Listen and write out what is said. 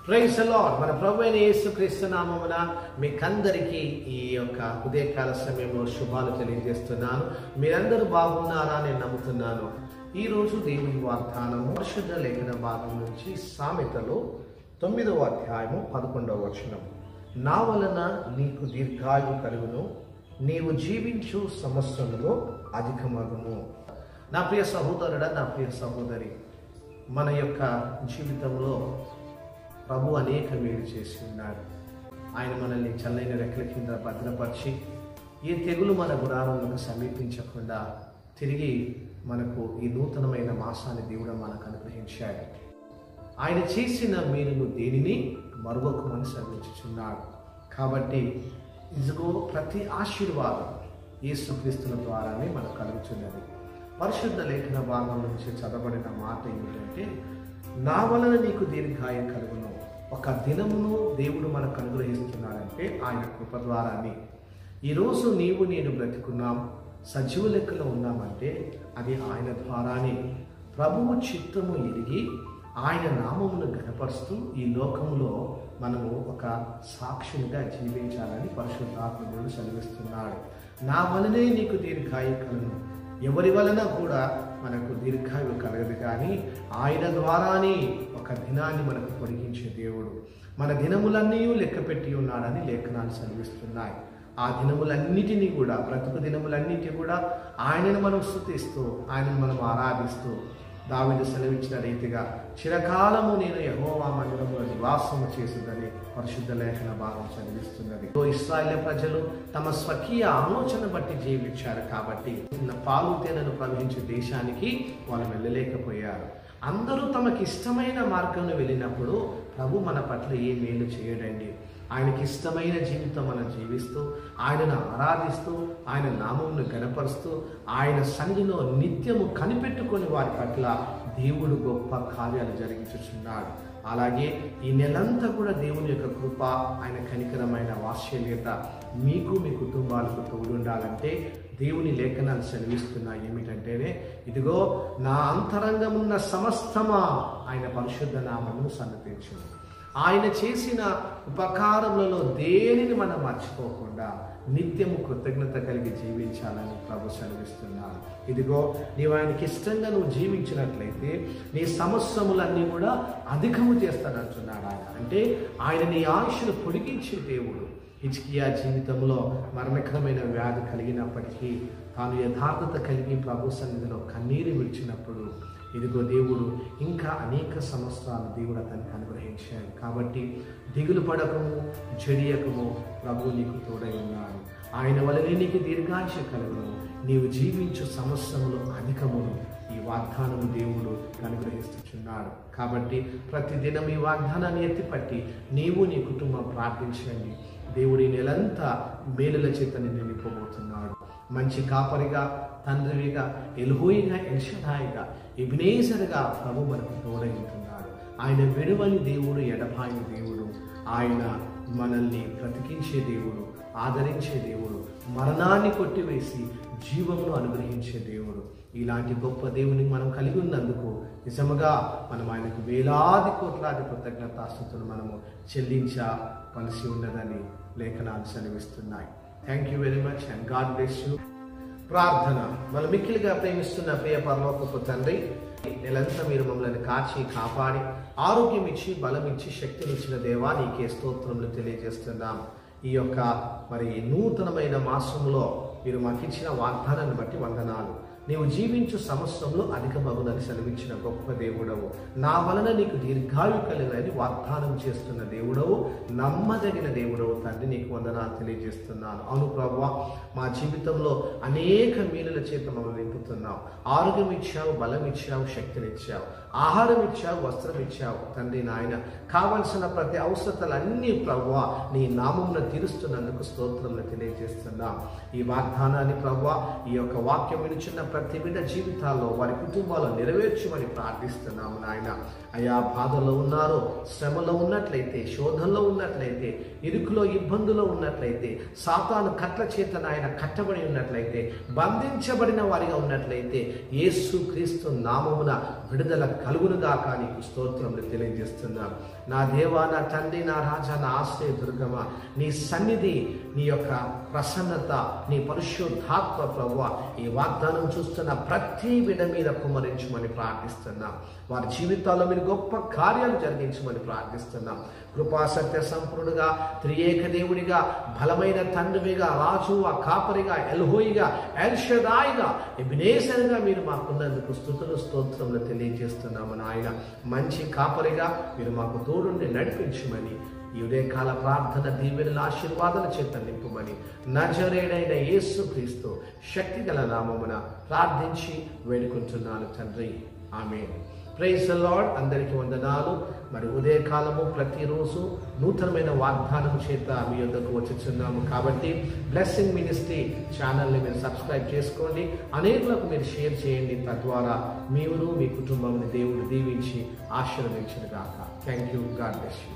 Praise the lord. మన ప్రభు అయిన యేసుక్రీస్తు నామమున మీకందరికీ ఈ యొక్క ఉదయకాల సమయంలో శుభాలు తెలియజేస్తున్నాను. మీరందరూ బాగున్నారా నేను నమ్ముతున్నాను. ఈ రోజు దేవుని వాగ్దానము పరిశుద్ధ లేఖన భాగం నుంచి సామెతలు 9వ అధ్యాయము 11వ వచనం. నా వలన నీకు దీర్ఘాయువు కలుగును, నీవు జీవించు సంవత్సరంలో అధికమగును. నా ప్రియ సహోదరుడా, నా ప్రియ సహోదరి, మన యొక్క జీవితంలో ప్రభు అనేక మేలు చేసి ఉన్నాడు. ఆయన మనల్ని చల్లైన రెక్కల కింద భద్రపరిచి ఏ తెగులు మన గుడారంలో సమీపించకుండా తిరిగి మనకు ఈ నూతనమైన మాసాన్ని దేవుడు మనకు అనుగ్రహించాడు. ఆయన చేసిన మేలును దేనిని మరొకమని సెలవించుచున్నాడు. కాబట్టి ఇదిగో ప్రతి ఆశీర్వాదం యేసుక్రీస్తుల ద్వారానే మనకు కలుగుతున్నది. పరిశుద్ధ లేఖన భాగం నుంచి చదవబడిన మాట ఏమిటంటే, నా వలన నీకు దీర్ఘాయువు కలుగును. ఒక దినమును దేవుడు మనకు అనుగ్రహిస్తున్నాడంటే ఆయన కృప ద్వారానే. ఈరోజు నీవు నేను బ్రతికున్నాం, సజీవ లెక్కలో ఉన్నామంటే అది ఆయన ద్వారానే. ప్రభువు చిత్తము ఎరిగి ఆయన నామమును ఘనపరుస్తూ ఈ లోకంలో మనము ఒక సాక్షునిగా జీవించాలని పరిశుద్ధాత్ముడు సెలవిస్తున్నాడు. నా వలనే నీకు దీర్ఘాయువు కలుగును. ఎవరి వలన కూడా మనకు దీర్ఘాయువు కలగదు, కానీ ఆయన ద్వారానే ఒక దినాన్ని మనకు పొడిగించే దేవుడు. మన దినములన్నీ లెక్క పెట్టి ఉన్నాడని లేఖనాలు సెలవిస్తున్నాయి. ఆ దినములన్నిటినీ కూడా, బ్రతుకు దినములన్నిటి కూడా ఆయనను మనం స్తుతిస్తూ, ఆయనను మనం ఆరాధిస్తూ, దావీదు సెలవిచ్చిన రీతిగా చిరకాలము నేను యెహోవా మందిరములో నివాసము చేసిందని పరిశుద్ధ లేఖన భాగం చదివిస్తున్నది. ఇశ్రాయేలు ప్రజలు తమ స్వకీయ ఆలోచన బట్టి జీవించారు కాబట్టి పాలు తేనెను ప్రవహించే దేశానికి వాళ్ళు వెళ్ళలేకపోయారు. అందరూ తమకి ఇష్టమైన మార్గంలో వెళ్ళినప్పుడు ప్రభు మన పట్ల ఏ మేలు చేయడండి. ఆయనకి ఇష్టమైన జీవితం మనం జీవిస్తూ, ఆయనను ఆరాధిస్తూ, ఆయన నామమును గణపరుస్తూ, ఆయన సన్నిధిలో నిత్యము కనిపెట్టుకొని వారి పట్ల దేవుడు గొప్ప కార్యాలు జరిగించుచున్నాడు. అలాగే ఈ నెలంతా కూడా దేవుని యొక్క కృప, ఆయన కనికరమైన వాత్సల్యత మీకు మీ కుటుంబాలకు తోడుండాలంటే దేవుని లేఖనాలు సెలవిస్తున్నాయి. ఏమిటంటేనే, ఇదిగో నా అంతరంగమున్న సమస్తమా ఆయన పరిశుద్ధ నామమును సన్నతించును. ఆయన చేసిన ఉపకారములలో దేనిని మనం మర్చిపోకుండా నిత్యము కృతజ్ఞత కలిగి జీవించాలని ప్రభు సెలవిస్తున్నారు. ఇదిగో నీవు ఆయనకి ఇష్టంగా నువ్వు జీవించినట్లయితే నీ సమస్యములన్నీ కూడా అధికము చేస్తానంటున్నాడు ఆయన. అంటే ఆయన నీ ఆయుష్ను పొడిగించే దేవుడు. హిజ్కియా జీవితంలో మరణకరమైన వ్యాధి కలిగినప్పటికీ తాను యథార్థత కలిగి ప్రభు సన్నిధిలో కన్నీరు విడిచినప్పుడు ఇదిగో దేవుడు ఇంకా అనేక సంవత్సరాలు దేవుడు అతనికి అనుగ్రహించాడు. కాబట్టి దిగులు పడకము, జడియకము, ప్రభు నీకు తోడై ఉన్నాడు. ఆయన వలనే నీకు దీర్ఘాయువు కలుగును, నీవు జీవించు సంవత్సరములు అధికమును ఈ వాగ్దానము దేవుడు అనుగ్రహిస్తున్నాడు. కాబట్టి ప్రతిదినం ఈ వాగ్దానాన్ని ఎత్తిపట్టి నీవు నీ కుటుంబం ప్రార్థించండి. దేవుడి నెలంతా మేలుల చేత నిన్ను నింపబోతున్నాడు. మంచి కాపరిగా, తండ్రివిగా, ఎల్హోయిగా, ఎల్షదాయిగా, ఎబినేజర్గా ప్రభు మనకు తోడై ఉంటున్నాడు. ఆయన విడువని దేవుడు, ఎడబాయని దేవుడు. ఆయన మనల్ని బ్రతికించే దేవుడు, ఆదరించే దేవుడు, మరణాన్ని కొట్టివేసి జీవమును అనుగ్రహించే దేవుడు. ఇలాంటి గొప్ప దేవుని మనం కలిగి ఉన్నందుకు నిజముగా మనం ఆయనకు వేలాది కోట్లాది కృతజ్ఞతాస్తుతులు మనము చెల్లించవలసి ఉన్నదని లేఖనాలు సెలవిస్తున్నాయి. Thank you very much and God bless you. ప్రార్థన. మనం మిక్కిలిగా ప్రేమిస్తున్న ప్రియ పరలోకపు తండ్రి, నెలంతా మీరు మమ్మల్ని కాచి కాపాడి ఆరోగ్యం ఇచ్చి బలం ఇచ్చి శక్తినిచ్చిన దేవా, నీకే స్తోత్రములు తెలియజేస్తున్నాం. ఈ యొక్క నూతనమైన మాసంలో మీరు మాకు ఇచ్చిన వాగ్దానాన్ని బట్టి వందనాలు. నీవు జీవించు సంవత్సరంలో అధికమగునని సెలవించిన గొప్ప దేవుడవు. నా వలన నీకు దీర్ఘాయువు కలుగునని వాగ్దానం చేస్తున్న దేవుడవు, నమ్మదగిన దేవుడవు తండ్రి, నీకు వందనాలు తెలియజేస్తున్నాను. అవును ప్రభువా, మా జీవితంలో అనేక మేలుల చేత మమ్మల్ని నింపుతున్నావు. ఆరోగ్యం ఇచ్చావు, బలం ఇచ్చావు, శక్తినిచ్చావు, ఆహారం ఇచ్చావు, వస్త్రం ఇచ్చావు తండ్రి. నాయన కావలసిన ప్రతి అవసరతలన్నీ ప్రభువా నీ నామమును తీరుస్తున్నందుకు స్తోత్రములు తెలియజేస్తున్నాం. ఈ వాగ్దానాన్ని ప్రభువా, ఈ యొక్క వాక్యం వినిచున్న ప్రతి బిడ్డ జీవితాల్లో, వారి కుటుంబాల్లో నెరవేర్చమని ప్రార్థిస్తున్నాము నాయన. అయా బాధలో ఉన్నారో, శ్రమలో ఉన్నట్లయితే, శోధనలో ఉన్నట్లయితే, ఇరుకులో ఇబ్బందులో ఉన్నట్లయితే, సాతాను కట్ల చేత నాయన కట్టబడి ఉన్నట్లయితే, బంధించబడిన వారిగా ఉన్నట్లయితే యేసు క్రీస్తు నామమున విడుదల కలుగునుగాక నీకు స్తోత్రములు తెలియజేస్తున్నాను. నా దేవా, నా తండ్రి, నా రాజా, నా ఆశ్రయ దుర్గమా, నీ సన్నిధి, నీ యొక్క ప్రసన్నత, నీ పరిశుద్ధాత్మ ప్రభువా ఈ వాగ్దానం చూస్తున్న ప్రతి బిడ్డ మీద కుమ్మరించమని ప్రార్థిస్తున్నాం. వారి జీవితాల్లో మీరు గొప్ప కార్యాలు జరిగించమని ప్రార్థిస్తున్నాం. కృపా సత్య సంపూర్ణుడుగా, త్రియేక దేవుడిగా, బలమైన తండ్రిగా, రాజుగా, కాపరిగా, ఎల్హోయిగా, ఎల్ షదాయిగా, ఎబినేజర్గా మీరు మాకున్నందుకు స్తుతులు స్తోత్రములు తెలియజేస్తున్నాము. నాయన, మంచి కాపరిగా మీరు మాకు తోడుండి నడిపించమని, ఈ ఉదయకాల ప్రార్థన దీవెనల ఆశీర్వాదాల చేత నింపుమని నజరేయుడైన యేసుక్రీస్తు శక్తి గల నామమున ప్రార్థించి వేడుకుంటున్నాను తండ్రి. ఆమేన్. Praise the lord. అందరికీ వందనాలు. మరి ఉదయకాలము ప్రతిరోజు నూతనమైన వాగ్దానం చేత మీ యొద్దకు వచ్చుచున్నాము. కాబట్టి బ్లెస్సింగ్ మినిస్ట్రీ ఛానల్ని మీరు సబ్స్క్రైబ్ చేసుకోండి, అనేకులకు మీరు షేర్ చేయండి. తద్వారా మీరు మీ కుటుంబాన్ని దేవుడు దీవించి ఆశీర్వదించును గాక. Thank you. God bless you.